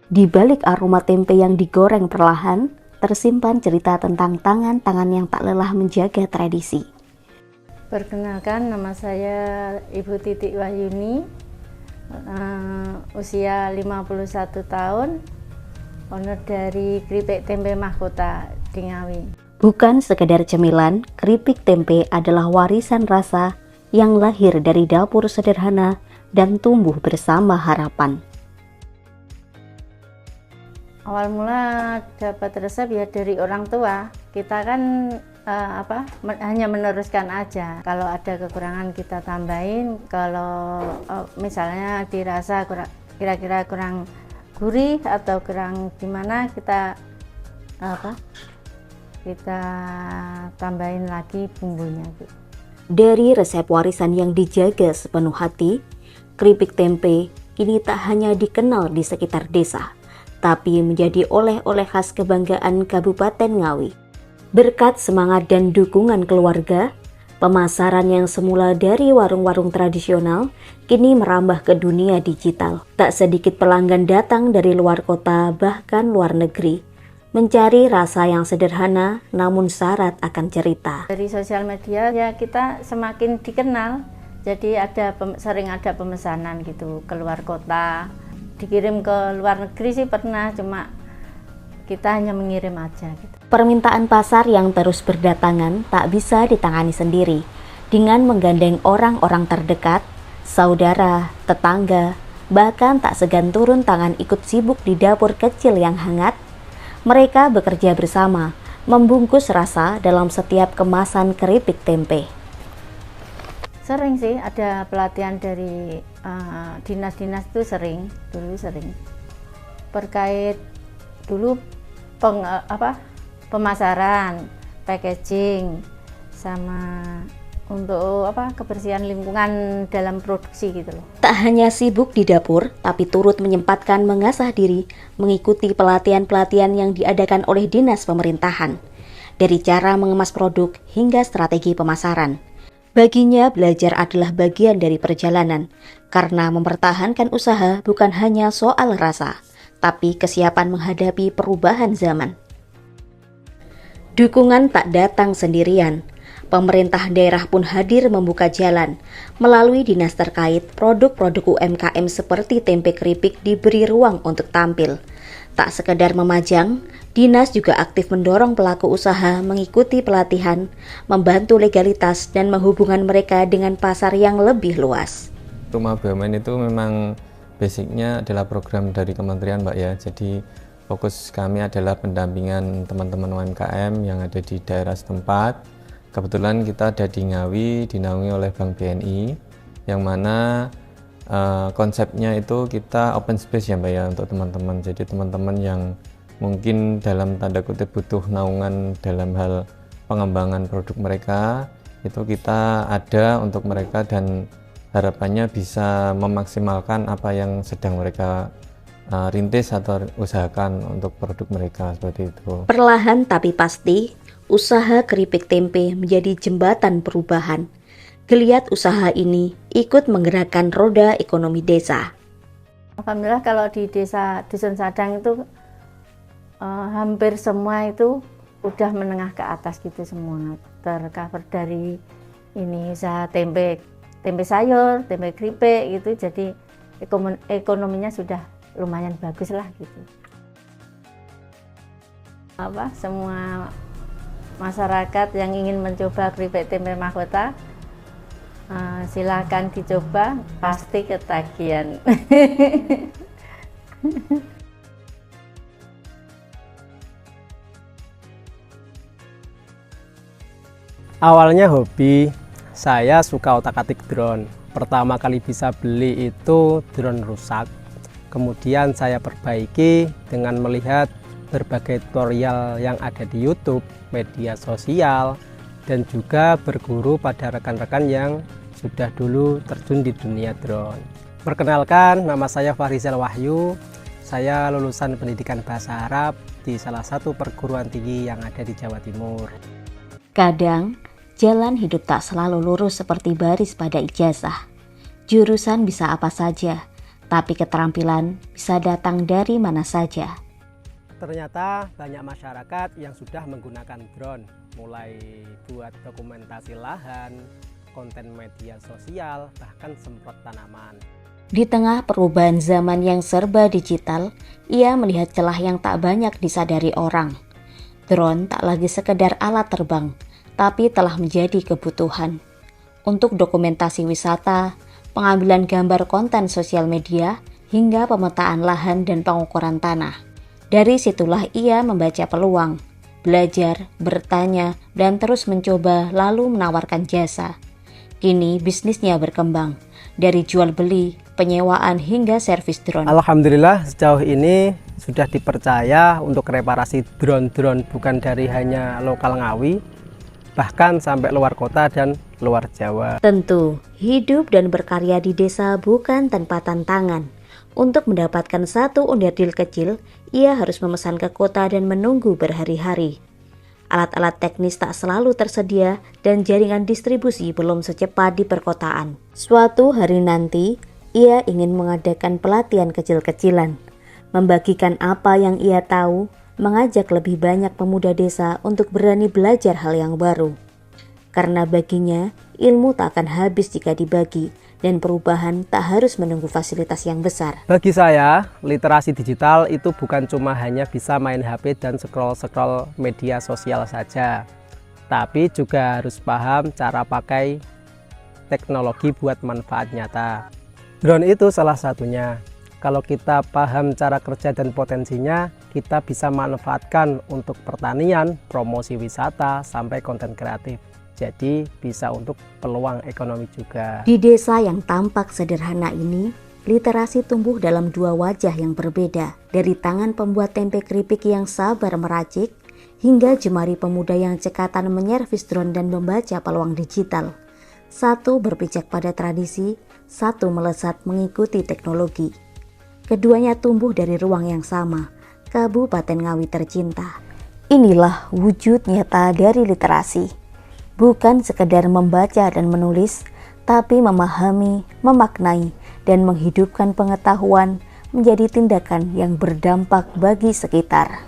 Di balik aroma tempe yang digoreng perlahan, tersimpan cerita tentang tangan-tangan yang tak lelah menjaga tradisi. Perkenalkan, nama saya Ibu Titik Wahyuni, usia 51 tahun, owner dari Keripik Tempe Mahkota di Ngawi. Bukan sekedar cemilan, keripik tempe adalah warisan rasa yang lahir dari dapur sederhana dan tumbuh bersama harapan. Awal mula dapat resep ya dari orang tua. Kita kan hanya meneruskan aja. Kalau ada kekurangan kita tambahin. Kalau misalnya dirasa kira-kira kurang gurih atau kurang gimana, kita tambahin lagi bumbunya. Dari resep warisan yang dijaga sepenuh hati, keripik tempe kini tak hanya dikenal di sekitar desa, tapi menjadi oleh-oleh khas kebanggaan Kabupaten Ngawi. Berkat semangat dan dukungan keluarga, pemasaran yang semula dari warung-warung tradisional kini merambah ke dunia digital. Tak sedikit pelanggan datang dari luar kota bahkan luar negeri, mencari rasa yang sederhana namun syarat akan cerita. Dari sosial media ya kita semakin dikenal, jadi sering ada pemesanan gitu ke luar kota. Dikirim ke luar negeri sih pernah, cuma kita hanya mengirim aja gitu. Permintaan pasar yang terus berdatangan tak bisa ditangani sendiri. Dengan menggandeng orang-orang terdekat, saudara, tetangga, bahkan tak segan turun tangan ikut sibuk di dapur kecil yang hangat, mereka bekerja bersama, membungkus rasa dalam setiap kemasan keripik tempe. Sering sih ada pelatihan dari dinas-dinas itu dulu sering terkait dulu pemasaran, packaging, sama untuk kebersihan lingkungan dalam produksi gitu loh. Tak hanya sibuk di dapur, tapi turut menyempatkan mengasah diri mengikuti pelatihan-pelatihan yang diadakan oleh dinas pemerintahan, dari cara mengemas produk hingga strategi pemasaran. Baginya, belajar adalah bagian dari perjalanan, karena mempertahankan usaha bukan hanya soal rasa, tapi kesiapan menghadapi perubahan zaman. Dukungan tak datang sendirian. Pemerintah daerah pun hadir membuka jalan. Melalui dinas terkait, produk-produk UMKM seperti tempe keripik diberi ruang untuk tampil. Tak sekedar memajang, dinas juga aktif mendorong pelaku usaha mengikuti pelatihan, membantu legalitas dan menghubungkan mereka dengan pasar yang lebih luas. Rumah BUMN itu memang basicnya adalah program dari kementerian, Mbak ya. Jadi fokus kami adalah pendampingan teman-teman UMKM yang ada di daerah setempat. Kebetulan kita ada di Ngawi, dinaungi oleh Bank BNI, yang mana konsepnya itu kita open space ya Mbak ya untuk teman-teman. Jadi teman-teman yang mungkin dalam tanda kutip butuh naungan dalam hal pengembangan produk mereka, itu kita ada untuk mereka dan harapannya bisa memaksimalkan apa yang sedang mereka rintis atau usahakan untuk produk mereka, seperti itu. Perlahan tapi pasti, usaha keripik tempe menjadi jembatan perubahan. Geliat usaha ini ikut menggerakkan roda ekonomi desa. Alhamdulillah kalau di desa Dusun Sadang itu hampir semua itu udah menengah ke atas gitu semua, tercover dari ini usaha tempe sayur, tempe keripik gitu, jadi ekonominya sudah lumayan bagus lah gitu. Semua masyarakat yang ingin mencoba keripik tempe Mahkota, silakan dicoba, pasti ketagihan. Awalnya hobi, saya suka otak-atik drone. Pertama kali bisa beli itu drone rusak. Kemudian saya perbaiki dengan melihat berbagai tutorial yang ada di YouTube, media sosial, dan juga berguru pada rekan-rekan yang sudah dulu terjun di dunia drone. Perkenalkan, nama saya Farizal Wahyu. Saya lulusan pendidikan bahasa Arab di salah satu perguruan tinggi yang ada di Jawa Timur. Kadang, jalan hidup tak selalu lurus seperti baris pada ijazah. Jurusan bisa apa saja, Tapi keterampilan bisa datang dari mana saja. Ternyata banyak masyarakat yang sudah menggunakan drone, mulai buat dokumentasi lahan, konten media sosial, bahkan semprot tanaman. Di tengah perubahan zaman yang serba digital, ia melihat celah yang tak banyak disadari orang. Drone tak lagi sekedar alat terbang, tapi telah menjadi kebutuhan. Untuk dokumentasi wisata, pengambilan gambar konten sosial media, hingga pemetaan lahan dan pengukuran tanah. Dari situlah ia membaca peluang, belajar, bertanya, dan terus mencoba lalu menawarkan jasa. Kini bisnisnya berkembang, dari jual beli, penyewaan hingga servis drone. Alhamdulillah sejauh ini sudah dipercaya untuk reparasi drone-drone bukan dari hanya lokal Ngawi, bahkan sampai luar kota dan luar Jawa. Tentu, hidup dan berkarya di desa bukan tanpa tantangan. Untuk mendapatkan satu onderdil kecil, ia harus memesan ke kota dan menunggu berhari-hari. Alat-alat teknis tak selalu tersedia dan jaringan distribusi belum secepat di perkotaan. Suatu hari nanti, ia ingin mengadakan pelatihan kecil-kecilan, membagikan apa yang ia tahu, mengajak lebih banyak pemuda desa untuk berani belajar hal yang baru. Karena baginya, ilmu tak akan habis jika dibagi, dan perubahan tak harus menunggu fasilitas yang besar. Bagi saya, literasi digital itu bukan cuma hanya bisa main HP dan scroll-scroll media sosial saja, tapi juga harus paham cara pakai teknologi buat manfaat nyata. Drone itu salah satunya. Kalau kita paham cara kerja dan potensinya, kita bisa manfaatkan untuk pertanian, promosi wisata, sampai konten kreatif. Jadi bisa untuk peluang ekonomi juga. Di desa yang tampak sederhana ini, literasi tumbuh dalam dua wajah yang berbeda. Dari tangan pembuat tempe keripik yang sabar meracik, hingga jemari pemuda yang cekatan menyervis drone dan membaca peluang digital. Satu berpijak pada tradisi, satu melesat mengikuti teknologi. Keduanya tumbuh dari ruang yang sama, Kabupaten Ngawi tercinta. Inilah wujud nyata dari literasi. Bukan sekedar membaca dan menulis, tapi memahami, memaknai, dan menghidupkan pengetahuan menjadi tindakan yang berdampak bagi sekitar.